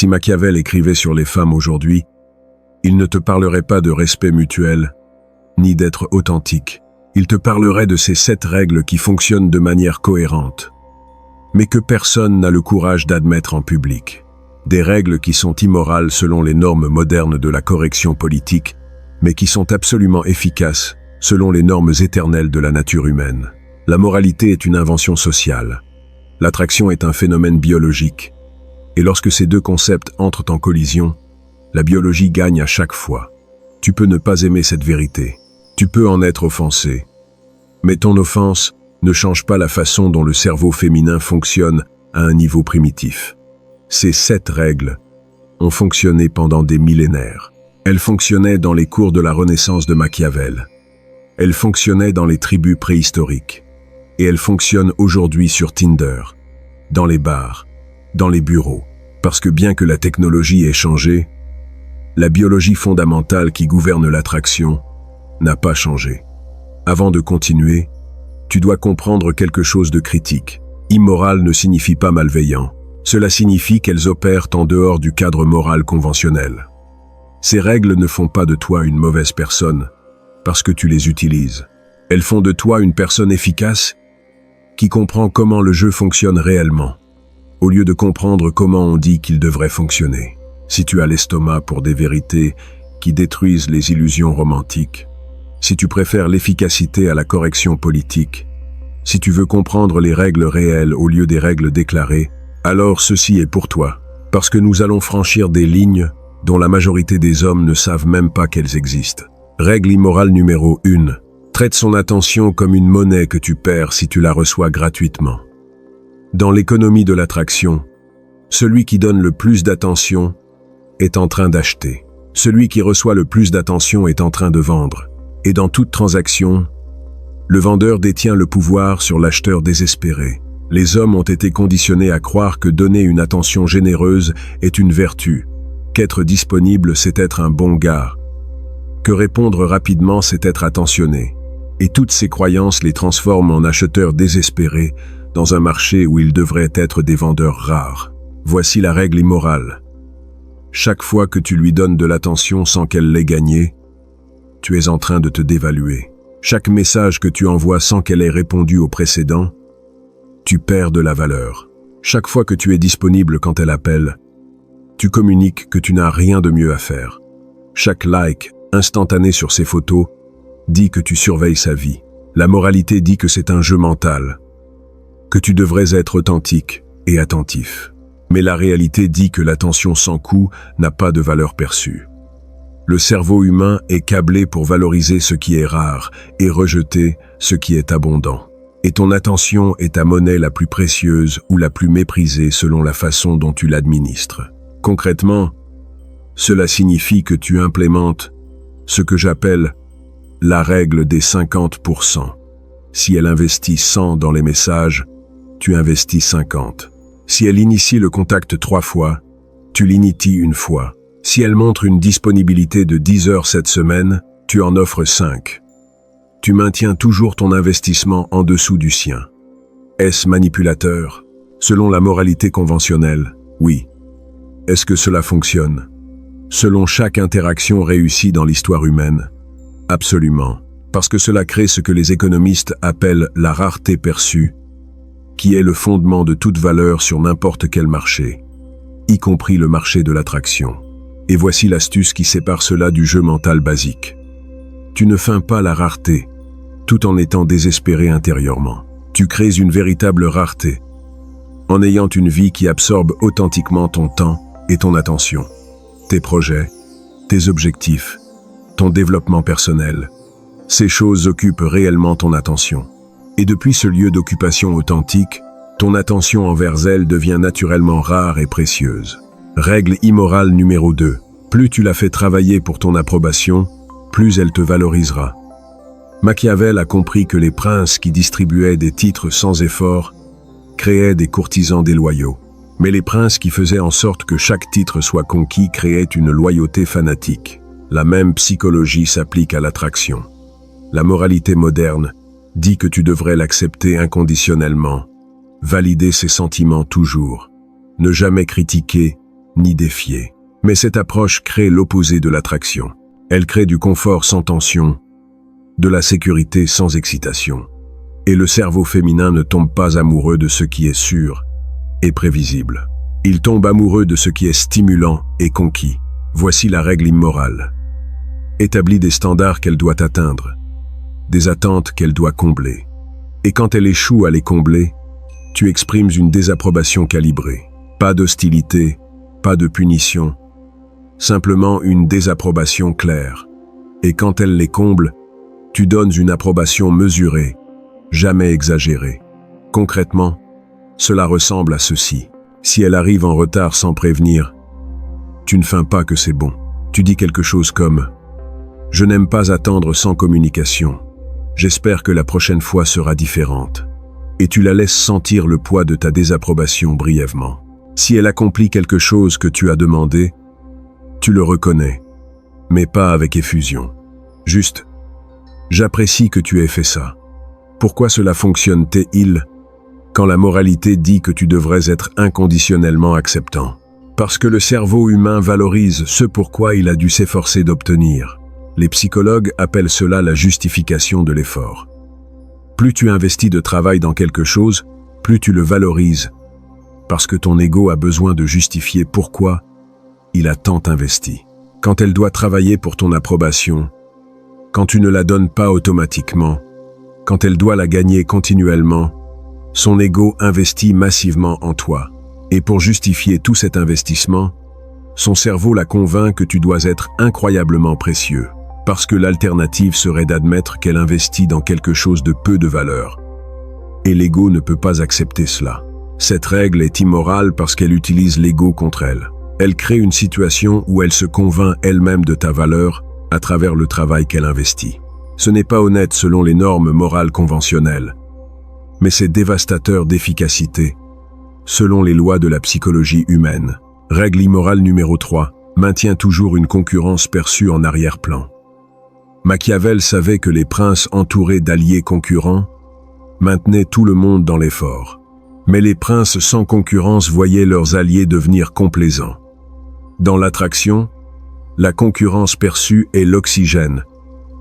Si Machiavel écrivait sur les femmes aujourd'hui, il ne te parlerait pas de respect mutuel, ni d'être authentique. Il te parlerait de ces 7 règles qui fonctionnent de manière cohérente, mais que personne n'a le courage d'admettre en public. Des règles qui sont immorales selon les normes modernes de la correction politique, mais qui sont absolument efficaces selon les normes éternelles de la nature humaine. La moralité est une invention sociale. L'attraction est un phénomène biologique. Et lorsque ces 2 concepts entrent en collision, la biologie gagne à chaque fois. Tu peux ne pas aimer cette vérité. Tu peux en être offensé. Mais ton offense ne change pas la façon dont le cerveau féminin fonctionne à un niveau primitif. Ces 7 règles ont fonctionné pendant des millénaires. Elles fonctionnaient dans les cours de la Renaissance de Machiavel. Elles fonctionnaient dans les tribus préhistoriques. Et elles fonctionnent aujourd'hui sur Tinder, dans les bars, dans les bureaux. Parce que bien que la technologie ait changé, la biologie fondamentale qui gouverne l'attraction n'a pas changé. Avant de continuer, tu dois comprendre quelque chose de critique. Immoral ne signifie pas malveillant. Cela signifie qu'elles opèrent en dehors du cadre moral conventionnel. Ces règles ne font pas de toi une mauvaise personne parce que tu les utilises. Elles font de toi une personne efficace qui comprend comment le jeu fonctionne réellement, au lieu de comprendre comment on dit qu'il devrait fonctionner. Si tu as l'estomac pour des vérités qui détruisent les illusions romantiques, si tu préfères l'efficacité à la correction politique, si tu veux comprendre les règles réelles au lieu des règles déclarées, alors ceci est pour toi, parce que nous allons franchir des lignes dont la majorité des hommes ne savent même pas qu'elles existent. Règle immorale numéro 1. Traite son attention comme une monnaie que tu perds si tu la reçois gratuitement. Dans l'économie de l'attraction, celui qui donne le plus d'attention est en train d'acheter. Celui qui reçoit le plus d'attention est en train de vendre. Et dans toute transaction, le vendeur détient le pouvoir sur l'acheteur désespéré. Les hommes ont été conditionnés à croire que donner une attention généreuse est une vertu, qu'être disponible c'est être un bon gars, que répondre rapidement c'est être attentionné. Et toutes ces croyances les transforment en acheteurs désespérés dans un marché où ils devraient être des vendeurs rares. Voici la règle immorale. Chaque fois que tu lui donnes de l'attention sans qu'elle l'ait gagnée, tu es en train de te dévaluer. Chaque message que tu envoies sans qu'elle ait répondu au précédent, tu perds de la valeur. Chaque fois que tu es disponible quand elle appelle, tu communiques que tu n'as rien de mieux à faire. Chaque like instantané sur ses photos dit que tu surveilles sa vie. La moralité dit que c'est un jeu mental, que tu devrais être authentique et attentif. Mais la réalité dit que l'attention sans coût n'a pas de valeur perçue. Le cerveau humain est câblé pour valoriser ce qui est rare et rejeter ce qui est abondant. Et ton attention est ta monnaie la plus précieuse ou la plus méprisée selon la façon dont tu l'administres. Concrètement, cela signifie que tu implémentes ce que j'appelle la règle des 50%. Si elle investit 100 dans les messages, tu investis 50. Si elle initie le contact 3 fois, tu l'inities 1 fois. Si elle montre une disponibilité de 10 heures cette semaine, tu en offres 5. Tu maintiens toujours ton investissement en dessous du sien. Est-ce manipulateur? Selon la moralité conventionnelle, oui. Est-ce que cela fonctionne? Selon chaque interaction réussie dans l'histoire humaine? Absolument. Parce que cela crée ce que les économistes appellent la rareté perçue, qui est le fondement de toute valeur sur n'importe quel marché, y compris le marché de l'attraction. Et voici l'astuce qui sépare cela du jeu mental basique. Tu ne feins pas la rareté, tout en étant désespéré intérieurement. Tu crées une véritable rareté, en ayant une vie qui absorbe authentiquement ton temps et ton attention, tes projets, tes objectifs, ton développement personnel. Ces choses occupent réellement ton attention. Et depuis ce lieu d'occupation authentique, ton attention envers elles devient naturellement rare et précieuse. Règle immorale numéro 2. Plus tu la fais travailler pour ton approbation, plus elle te valorisera. Machiavel a compris que les princes qui distribuaient des titres sans effort créaient des courtisans déloyaux. Mais les princes qui faisaient en sorte que chaque titre soit conquis créaient une loyauté fanatique. La même psychologie s'applique à l'attraction. La moralité moderne dit que tu devrais l'accepter inconditionnellement, valider ses sentiments toujours, ne jamais critiquer ni défier. Mais cette approche crée l'opposé de l'attraction. Elle crée du confort sans tension, de la sécurité sans excitation. Et le cerveau féminin ne tombe pas amoureux de ce qui est sûr et prévisible. Il tombe amoureux de ce qui est stimulant et conquis. Voici la règle immorale. Établis des standards qu'elle doit atteindre, des attentes qu'elle doit combler. Et quand elle échoue à les combler, tu exprimes une désapprobation calibrée. Pas d'hostilité, pas de punition, simplement une désapprobation claire. Et quand elle les comble, tu donnes une approbation mesurée, jamais exagérée. Concrètement, cela ressemble à ceci. Si elle arrive en retard sans prévenir, tu ne feins pas que c'est bon. Tu dis quelque chose comme « Je n'aime pas attendre sans communication. J'espère que la prochaine fois sera différente. » Et tu la laisses sentir le poids de ta désapprobation brièvement. Si elle accomplit quelque chose que tu as demandé, tu le reconnais, mais pas avec effusion. Juste « J'apprécie que tu aies fait ça. Pourquoi cela fonctionne-t-il quand la moralité dit que tu devrais être inconditionnellement acceptant? Parce que le cerveau humain valorise ce pourquoi il a dû s'efforcer d'obtenir. Les psychologues appellent cela la justification de l'effort. Plus tu investis de travail dans quelque chose, plus tu le valorises, parce que ton ego a besoin de justifier pourquoi il a tant investi. Quand elle doit travailler pour ton approbation, quand tu ne la donnes pas automatiquement, quand elle doit la gagner continuellement, son ego investit massivement en toi. Et pour justifier tout cet investissement, son cerveau la convainc que tu dois être incroyablement précieux, parce que l'alternative serait d'admettre qu'elle investit dans quelque chose de peu de valeur. Et l'ego ne peut pas accepter cela. Cette règle est immorale parce qu'elle utilise l'ego contre elle. Elle crée une situation où elle se convainc elle-même de ta valeur à travers le travail qu'elle investit. Ce n'est pas honnête selon les normes morales conventionnelles, mais c'est dévastateur d'efficacité, selon les lois de la psychologie humaine. Règle immorale numéro 3, maintient toujours une concurrence perçue en arrière-plan. Machiavel savait que les princes entourés d'alliés concurrents maintenaient tout le monde dans l'effort. Mais les princes sans concurrence voyaient leurs alliés devenir complaisants. Dans l'attraction, la concurrence perçue est l'oxygène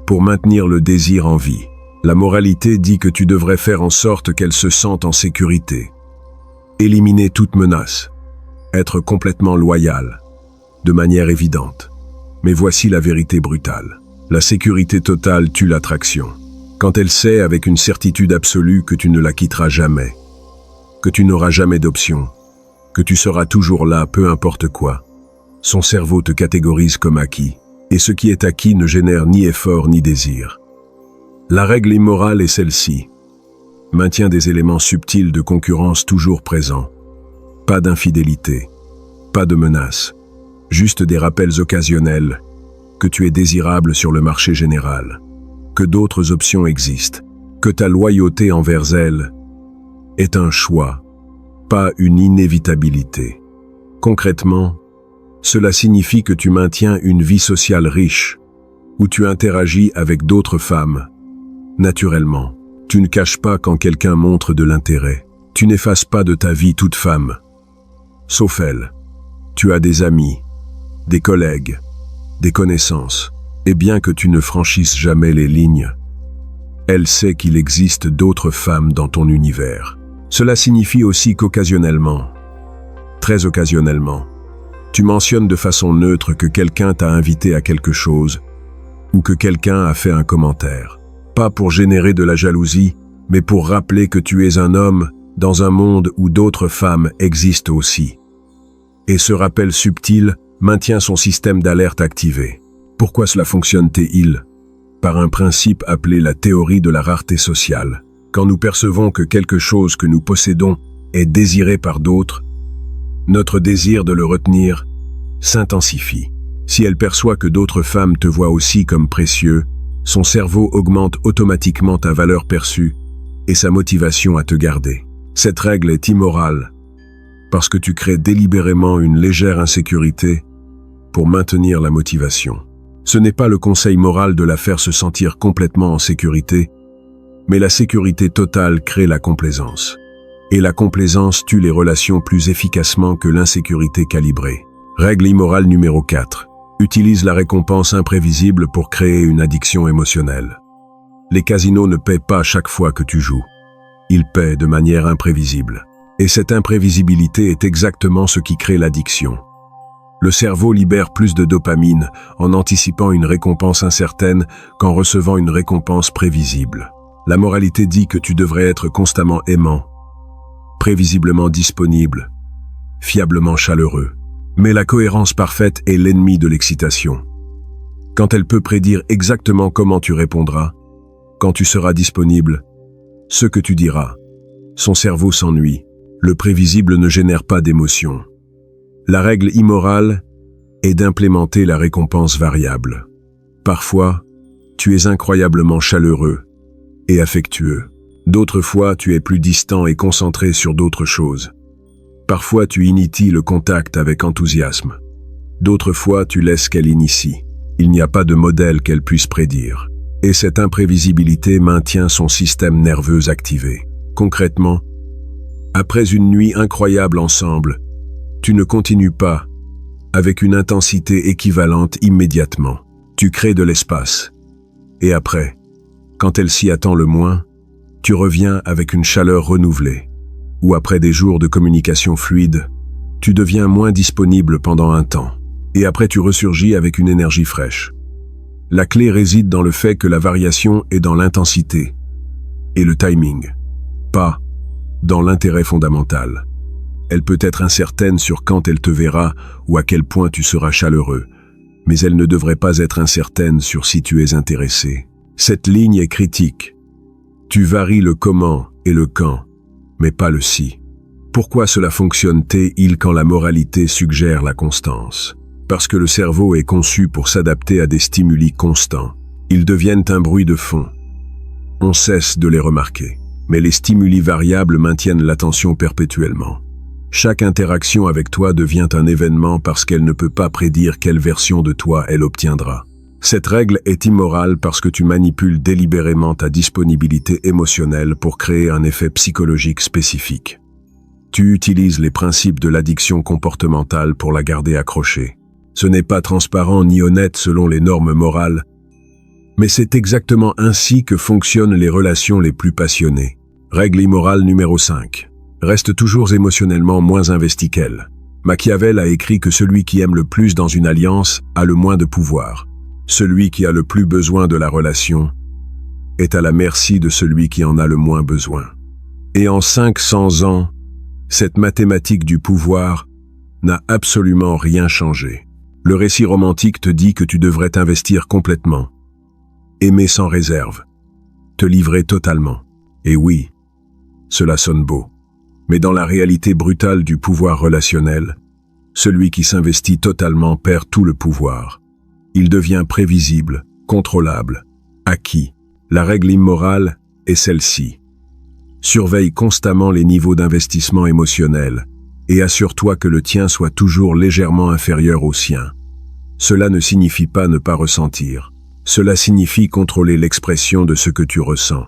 pour maintenir le désir en vie. La moralité dit que tu devrais faire en sorte qu'elle se sente en sécurité. Éliminer toute menace. Être complètement loyal, de manière évidente. Mais voici la vérité brutale. La sécurité totale tue l'attraction. Quand elle sait avec une certitude absolue que tu ne la quitteras jamais, que tu n'auras jamais d'option, que tu seras toujours là peu importe quoi, son cerveau te catégorise comme acquis. Et ce qui est acquis ne génère ni effort ni désir. La règle immorale est celle-ci. Maintient des éléments subtils de concurrence toujours présents. Pas d'infidélité, pas de menace, juste des rappels occasionnels que tu es désirable sur le marché général, que d'autres options existent, que ta loyauté envers elles est un choix, pas une inévitabilité. Concrètement, cela signifie que tu maintiens une vie sociale riche, où tu interagis avec d'autres femmes. Naturellement, tu ne caches pas quand quelqu'un montre de l'intérêt. Tu n'effaces pas de ta vie toute femme. Sauf elle. Tu as des amis, des collègues, des connaissances. Et bien que tu ne franchisses jamais les lignes, elle sait qu'il existe d'autres femmes dans ton univers. Cela signifie aussi qu'occasionnellement, très occasionnellement, tu mentionnes de façon neutre que quelqu'un t'a invité à quelque chose ou que quelqu'un a fait un commentaire. Pas pour générer de la jalousie, mais pour rappeler que tu es un homme dans un monde où d'autres femmes existent aussi. Et ce rappel subtil maintient son système d'alerte activé. Pourquoi cela fonctionne-t-il? Par un principe appelé la théorie de la rareté sociale. Quand nous percevons que quelque chose que nous possédons est désiré par d'autres, notre désir de le retenir s'intensifie. Si elle perçoit que d'autres femmes te voient aussi comme précieux, son cerveau augmente automatiquement ta valeur perçue et sa motivation à te garder. Cette règle est immorale parce que tu crées délibérément une légère insécurité pour maintenir la motivation. Ce n'est pas le conseil moral de la faire se sentir complètement en sécurité, mais la sécurité totale crée la complaisance. Et la complaisance tue les relations plus efficacement que l'insécurité calibrée. Règle immorale numéro 4. Utilise la récompense imprévisible pour créer une addiction émotionnelle. Les casinos ne paient pas chaque fois que tu joues. Ils paient de manière imprévisible. Et cette imprévisibilité est exactement ce qui crée l'addiction. Le cerveau libère plus de dopamine en anticipant une récompense incertaine qu'en recevant une récompense prévisible. La moralité dit que tu devrais être constamment aimant, prévisiblement disponible, fiablement chaleureux. Mais la cohérence parfaite est l'ennemi de l'excitation. Quand elle peut prédire exactement comment tu répondras, quand tu seras disponible, ce que tu diras, son cerveau s'ennuie. Le prévisible ne génère pas d'émotion. La règle immorale est d'implémenter la récompense variable. Parfois, tu es incroyablement chaleureux et affectueux. D'autres fois, tu es plus distant et concentré sur d'autres choses. Parfois, tu inities le contact avec enthousiasme. D'autres fois, tu laisses qu'elle initie. Il n'y a pas de modèle qu'elle puisse prédire. Et cette imprévisibilité maintient son système nerveux activé. Concrètement, après une nuit incroyable ensemble, tu ne continues pas avec une intensité équivalente immédiatement. Tu crées de l'espace. Et après, quand elle s'y attend le moins, tu reviens avec une chaleur renouvelée. Ou après des jours de communication fluide, tu deviens moins disponible pendant un temps. Et après tu ressurgis avec une énergie fraîche. La clé réside dans le fait que la variation est dans l'intensité et le timing, pas dans l'intérêt fondamental. Elle peut être incertaine sur quand elle te verra ou à quel point tu seras chaleureux, mais elle ne devrait pas être incertaine sur si tu es intéressé. Cette ligne est critique. Tu varies le comment et le quand, mais pas le si. Pourquoi cela fonctionne-t-il quand la moralité suggère la constance? Parce que le cerveau est conçu pour s'adapter à des stimuli constants. Ils deviennent un bruit de fond. On cesse de les remarquer. Mais les stimuli variables maintiennent l'attention perpétuellement. Chaque interaction avec toi devient un événement parce qu'elle ne peut pas prédire quelle version de toi elle obtiendra. Cette règle est immorale parce que tu manipules délibérément ta disponibilité émotionnelle pour créer un effet psychologique spécifique. Tu utilises les principes de l'addiction comportementale pour la garder accrochée. Ce n'est pas transparent ni honnête selon les normes morales, mais c'est exactement ainsi que fonctionnent les relations les plus passionnées. Règle immorale numéro 5. Reste toujours émotionnellement moins investi qu'elle. Machiavel a écrit que celui qui aime le plus dans une alliance a le moins de pouvoir. Celui qui a le plus besoin de la relation est à la merci de celui qui en a le moins besoin. Et en 500 ans, cette mathématique du pouvoir n'a absolument rien changé. Le récit romantique te dit que tu devrais t'investir complètement, aimer sans réserve, te livrer totalement. Et oui, cela sonne beau. Mais dans la réalité brutale du pouvoir relationnel, celui qui s'investit totalement perd tout le pouvoir. Il devient prévisible, contrôlable, acquis. La règle immorale est celle-ci. Surveille constamment les niveaux d'investissement émotionnel et assure-toi que le tien soit toujours légèrement inférieur au sien. Cela ne signifie pas ne pas ressentir. Cela signifie contrôler l'expression de ce que tu ressens.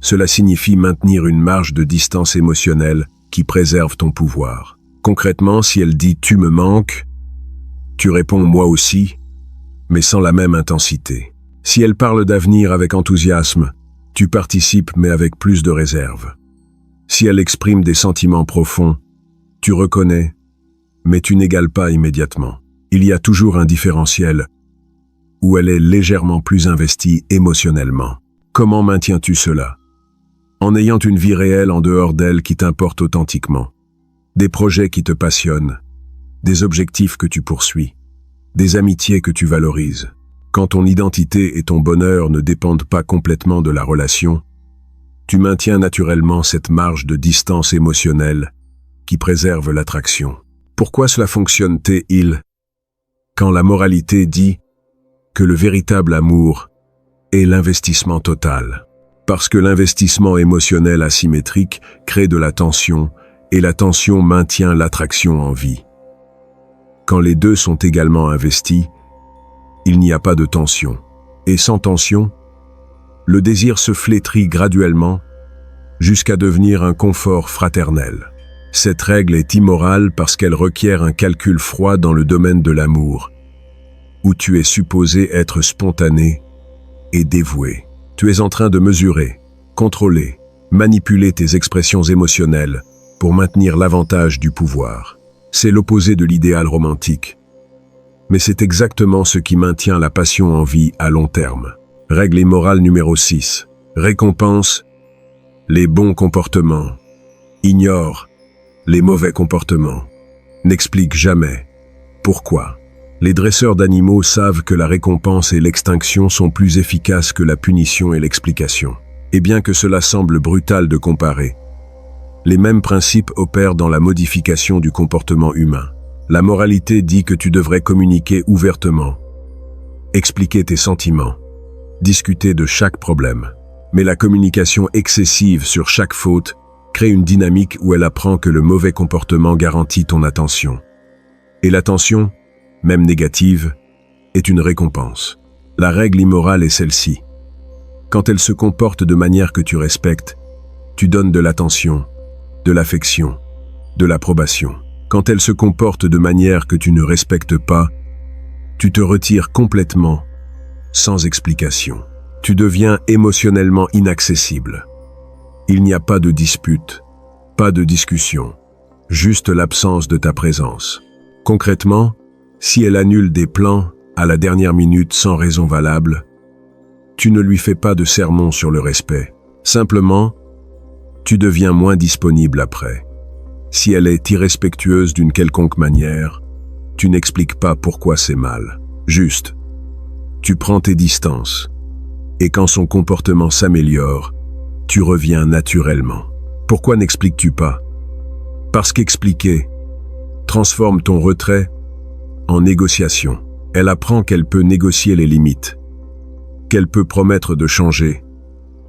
Cela signifie maintenir une marge de distance émotionnelle qui préserve ton pouvoir. Concrètement, si elle dit « tu me manques », tu réponds « moi aussi », mais sans la même intensité. Si elle parle d'avenir avec enthousiasme, tu participes mais avec plus de réserve. Si elle exprime des sentiments profonds, tu reconnais, mais tu n'égales pas immédiatement. Il y a toujours un différentiel où elle est légèrement plus investie émotionnellement. Comment maintiens-tu cela? En ayant une vie réelle en dehors d'elle qui t'importe authentiquement. Des projets qui te passionnent, des objectifs que tu poursuis, des amitiés que tu valorises. Quand ton identité et ton bonheur ne dépendent pas complètement de la relation, tu maintiens naturellement cette marge de distance émotionnelle qui préserve l'attraction. Pourquoi cela fonctionne-t-il quand la moralité dit que le véritable amour est l'investissement total? Parce que l'investissement émotionnel asymétrique crée de la tension et la tension maintient l'attraction en vie. Quand les deux sont également investis, il n'y a pas de tension. Et sans tension, le désir se flétrit graduellement jusqu'à devenir un confort fraternel. Cette règle est immorale parce qu'elle requiert un calcul froid dans le domaine de l'amour, où tu es supposé être spontané et dévoué. Tu es en train de mesurer, contrôler, manipuler tes expressions émotionnelles pour maintenir l'avantage du pouvoir. C'est l'opposé de l'idéal romantique. Mais c'est exactement ce qui maintient la passion en vie à long terme. Règle immorale numéro 6. Récompense les bons comportements. Ignore les mauvais comportements. N'explique jamais pourquoi. Les dresseurs d'animaux savent que la récompense et l'extinction sont plus efficaces que la punition et l'explication. Et bien que cela semble brutal de comparer, les mêmes principes opèrent dans la modification du comportement humain. La moralité dit que tu devrais communiquer ouvertement, expliquer tes sentiments, discuter de chaque problème. Mais la communication excessive sur chaque faute crée une dynamique où elle apprend que le mauvais comportement garantit ton attention. Et l'attention, même négative, est une récompense. La règle immorale est celle-ci. Quand elle se comporte de manière que tu respectes, tu donnes de l'attention, de l'affection, de l'approbation. Quand elle se comporte de manière que tu ne respectes pas, tu te retires complètement, sans explication. Tu deviens émotionnellement inaccessible. Il n'y a pas de dispute, pas de discussion, juste l'absence de ta présence. Concrètement, si elle annule des plans à la dernière minute sans raison valable, tu ne lui fais pas de sermon sur le respect. Simplement, tu deviens moins disponible après. Si elle est irrespectueuse d'une quelconque manière, tu n'expliques pas pourquoi c'est mal. Juste, tu prends tes distances. Et quand son comportement s'améliore, tu reviens naturellement. Pourquoi n'expliques-tu pas? Parce qu'expliquer transforme ton retrait en négociation. Elle apprend qu'elle peut négocier les limites, qu'elle peut promettre de changer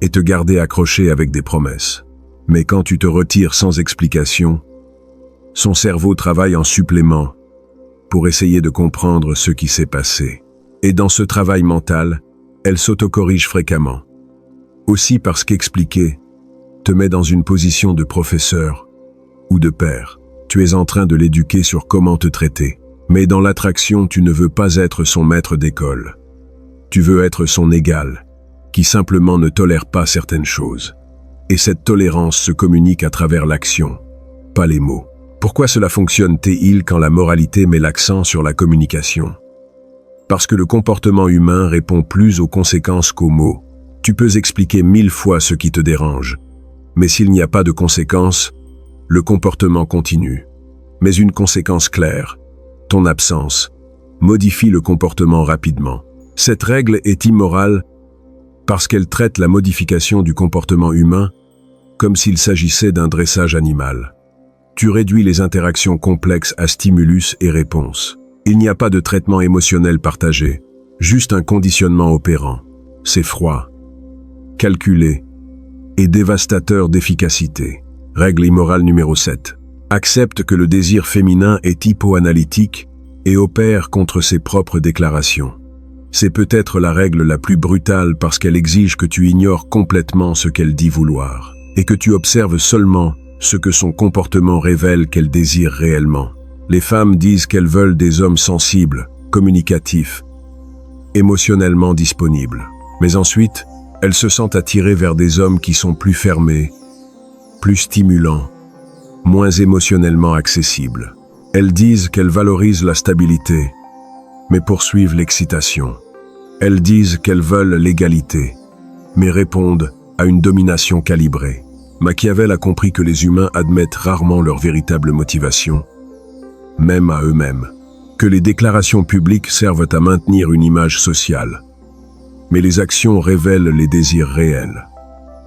et te garder accroché avec des promesses. Mais quand tu te retires sans explication, son cerveau travaille en supplément pour essayer de comprendre ce qui s'est passé. Et dans ce travail mental, elle s'autocorrige fréquemment. Aussi parce qu'expliquer te met dans une position de professeur ou de père. Tu es en train de l'éduquer sur comment te traiter. Mais dans l'attraction, tu ne veux pas être son maître d'école. Tu veux être son égal, qui simplement ne tolère pas certaines choses. Et cette tolérance se communique à travers l'action, pas les mots. Pourquoi cela fonctionne-t-il quand la moralité met l'accent sur la communication? Parce que le comportement humain répond plus aux conséquences qu'aux mots. Tu peux expliquer 1000 fois ce qui te dérange, mais s'il n'y a pas de conséquences, le comportement continue. Mais une conséquence claire, ton absence, modifie le comportement rapidement. Cette règle est immorale parce qu'elle traite la modification du comportement humain comme s'il s'agissait d'un dressage animal. Tu réduis les interactions complexes à stimulus et réponse. Il n'y a pas de traitement émotionnel partagé, juste un conditionnement opérant. C'est froid, calculé et dévastateur d'efficacité. Règle immorale numéro 7. Accepte que le désir féminin est hypoanalytique et opère contre ses propres déclarations. C'est peut-être la règle la plus brutale parce qu'elle exige que tu ignores complètement ce qu'elle dit vouloir et que tu observes seulement ce que son comportement révèle qu'elle désire réellement. Les femmes disent qu'elles veulent des hommes sensibles, communicatifs, émotionnellement disponibles. Mais ensuite, elles se sentent attirées vers des hommes qui sont plus fermés, plus stimulants, moins émotionnellement accessibles. Elles disent qu'elles valorisent la stabilité, mais poursuivent l'excitation. Elles disent qu'elles veulent l'égalité, mais répondent à une domination calibrée. Machiavel a compris que les humains admettent rarement leur véritable motivation, même à eux-mêmes, que les déclarations publiques servent à maintenir une image sociale, mais les actions révèlent les désirs réels.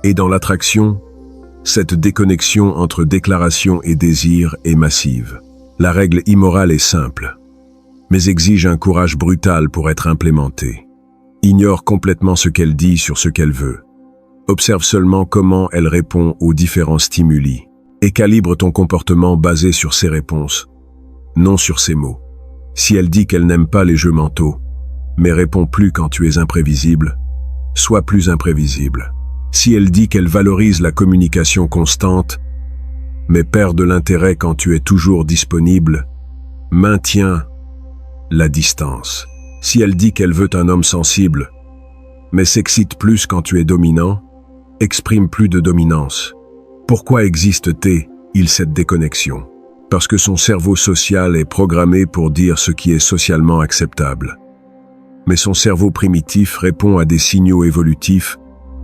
Et dans l'attraction, cette déconnexion entre déclaration et désir est massive. La règle immorale est simple, mais exige un courage brutal pour être implémentée. Ignore complètement ce qu'elle dit sur ce qu'elle veut. Observe seulement comment elle répond aux différents stimuli et calibre ton comportement basé sur ses réponses, non sur ses mots. Si elle dit qu'elle n'aime pas les jeux mentaux, mais répond plus quand tu es imprévisible, sois plus imprévisible. Si elle dit qu'elle valorise la communication constante, mais perd de l'intérêt quand tu es toujours disponible. Maintiens la distance. Si elle dit qu'elle veut un homme sensible, mais s'excite plus quand tu es dominant, exprime plus de dominance. Pourquoi existe-t-il cette déconnexion? Parce que son cerveau social est programmé pour dire ce qui est socialement acceptable. Mais son cerveau primitif répond à des signaux évolutifs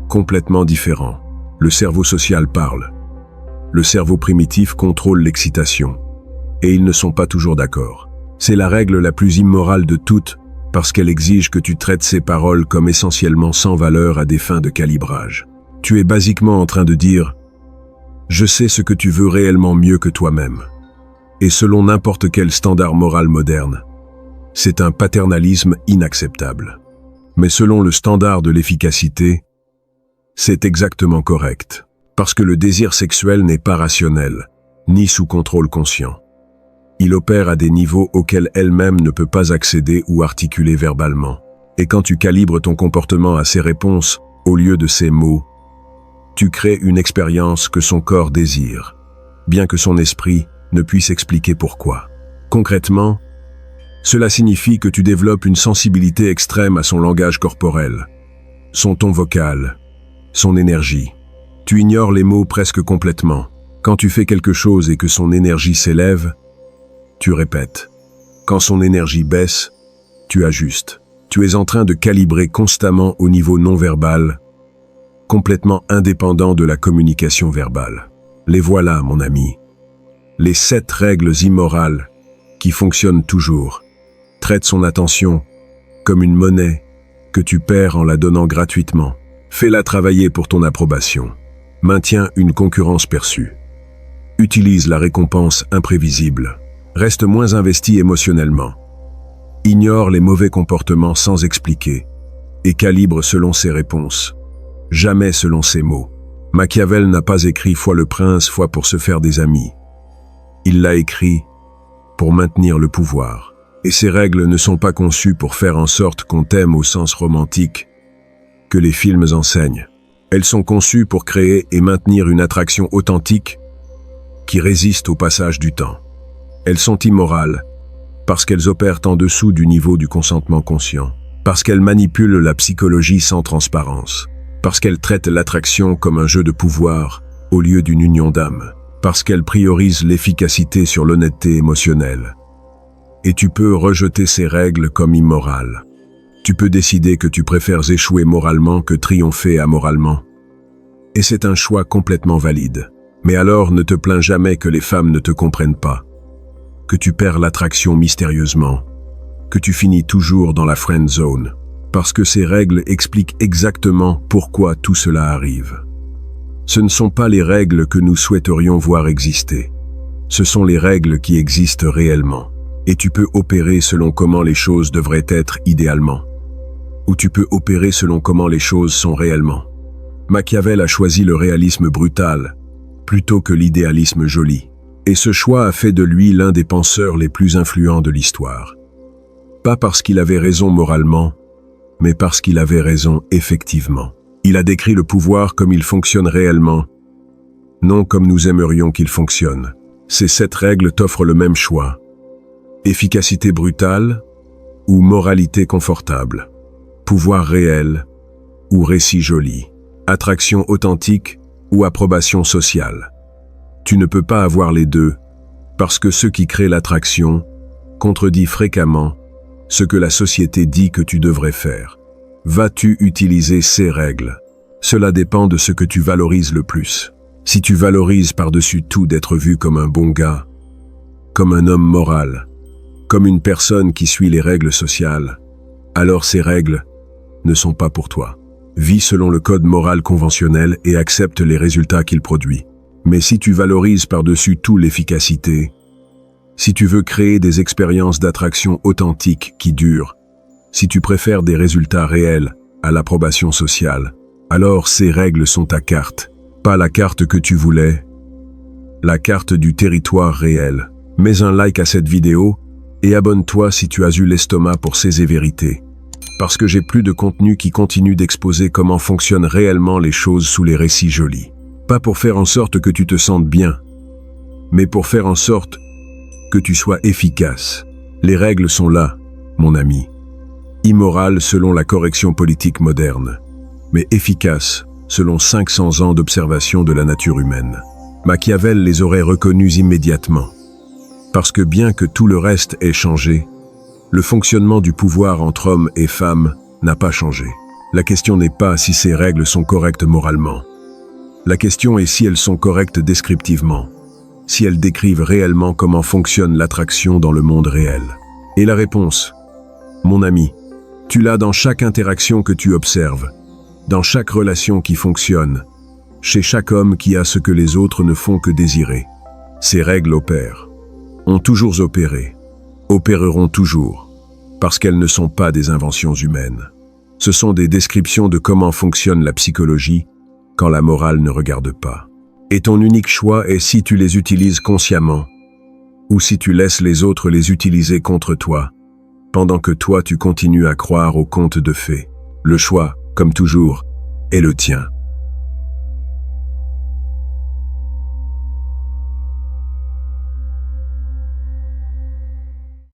complètement différents. Le cerveau social parle. Le cerveau primitif contrôle l'excitation. Et ils ne sont pas toujours d'accord. C'est la règle la plus immorale de toutes, parce qu'elle exige que tu traites ces paroles comme essentiellement sans valeur à des fins de calibrage. Tu es basiquement en train de dire « Je sais ce que tu veux réellement mieux que toi-même ». Et selon n'importe quel standard moral moderne, c'est un paternalisme inacceptable. Mais selon le standard de l'efficacité, c'est exactement correct. Parce que le désir sexuel n'est pas rationnel, ni sous contrôle conscient. Il opère à des niveaux auxquels elle-même ne peut pas accéder ou articuler verbalement. Et quand tu calibres ton comportement à ses réponses, au lieu de ses mots, tu crées une expérience que son corps désire, bien que son esprit ne puisse expliquer pourquoi. Concrètement, cela signifie que tu développes une sensibilité extrême à son langage corporel, son ton vocal, son énergie. Tu ignores les mots presque complètement. Quand tu fais quelque chose et que son énergie s'élève, tu répètes. Quand son énergie baisse, tu ajustes. Tu es en train de calibrer constamment au niveau non-verbal, complètement indépendant de la communication verbale. Les voilà, mon ami. Les 7 règles immorales qui fonctionnent toujours. Traite son attention comme une monnaie que tu perds en la donnant gratuitement. Fais-la travailler pour ton approbation. Maintiens une concurrence perçue. Utilise la récompense imprévisible. Reste moins investi émotionnellement. Ignore les mauvais comportements sans expliquer et calibre selon ses réponses, jamais selon ses mots. Machiavel n'a pas écrit « Foi le prince, foi pour se faire des amis ». Il l'a écrit pour maintenir le pouvoir. Et ces règles ne sont pas conçues pour faire en sorte qu'on t'aime au sens romantique que les films enseignent. Elles sont conçues pour créer et maintenir une attraction authentique qui résiste au passage du temps. Elles sont immorales parce qu'elles opèrent en dessous du niveau du consentement conscient, parce qu'elles manipulent la psychologie sans transparence, parce qu'elles traitent l'attraction comme un jeu de pouvoir au lieu d'une union d'âme, parce qu'elles priorisent l'efficacité sur l'honnêteté émotionnelle. Et tu peux rejeter ces règles comme immorales. Tu peux décider que tu préfères échouer moralement que triompher amoralement. Et c'est un choix complètement valide. Mais alors ne te plains jamais que les femmes ne te comprennent pas, que tu perds l'attraction mystérieusement, que tu finis toujours dans la friend zone, parce que ces règles expliquent exactement pourquoi tout cela arrive. Ce ne sont pas les règles que nous souhaiterions voir exister. Ce sont les règles qui existent réellement. Et tu peux opérer selon comment les choses devraient être idéalement. Ou tu peux opérer selon comment les choses sont réellement. Machiavel a choisi le réalisme brutal, plutôt que l'idéalisme joli. Et ce choix a fait de lui l'un des penseurs les plus influents de l'histoire. Pas parce qu'il avait raison moralement, mais parce qu'il avait raison effectivement. Il a décrit le pouvoir comme il fonctionne réellement, non comme nous aimerions qu'il fonctionne. Ces 7 règles t'offrent le même choix. Efficacité brutale ou moralité confortable. Pouvoir réel ou récit joli. Attraction authentique ou approbation sociale. Tu ne peux pas avoir les deux, parce que ce qui crée l'attraction contredit fréquemment ce que la société dit que tu devrais faire. Vas-tu utiliser ces règles? Cela dépend de ce que tu valorises le plus. Si tu valorises par-dessus tout d'être vu comme un bon gars, comme un homme moral, comme une personne qui suit les règles sociales, alors ces règles ne sont pas pour toi. Vis selon le code moral conventionnel et accepte les résultats qu'il produit. Mais si tu valorises par-dessus tout l'efficacité, si tu veux créer des expériences d'attraction authentiques qui durent, si tu préfères des résultats réels à l'approbation sociale, alors ces règles sont ta carte, pas la carte que tu voulais, la carte du territoire réel. Mets un like à cette vidéo et abonne-toi si tu as eu l'estomac pour ces vérités. Parce que j'ai plus de contenu qui continue d'exposer comment fonctionnent réellement les choses sous les récits jolis. Pas pour faire en sorte que tu te sentes bien, mais pour faire en sorte que tu sois efficace. Les règles sont là, mon ami. Immorales selon la correction politique moderne, mais efficaces selon 500 ans d'observation de la nature humaine. Machiavel les aurait reconnues immédiatement. Parce que bien que tout le reste ait changé, le fonctionnement du pouvoir entre hommes et femmes n'a pas changé. La question n'est pas si ces règles sont correctes moralement. La question est si elles sont correctes descriptivement, si elles décrivent réellement comment fonctionne l'attraction dans le monde réel. Et la réponse, mon ami, tu l'as dans chaque interaction que tu observes, dans chaque relation qui fonctionne, chez chaque homme qui a ce que les autres ne font que désirer. Ces règles opèrent, ont toujours opéré, opéreront toujours, parce qu'elles ne sont pas des inventions humaines. Ce sont des descriptions de comment fonctionne la psychologie quand la morale ne regarde pas. Et ton unique choix est si tu les utilises consciemment, ou si tu laisses les autres les utiliser contre toi, pendant que toi tu continues à croire aux contes de fées. Le choix, comme toujours, est le tien.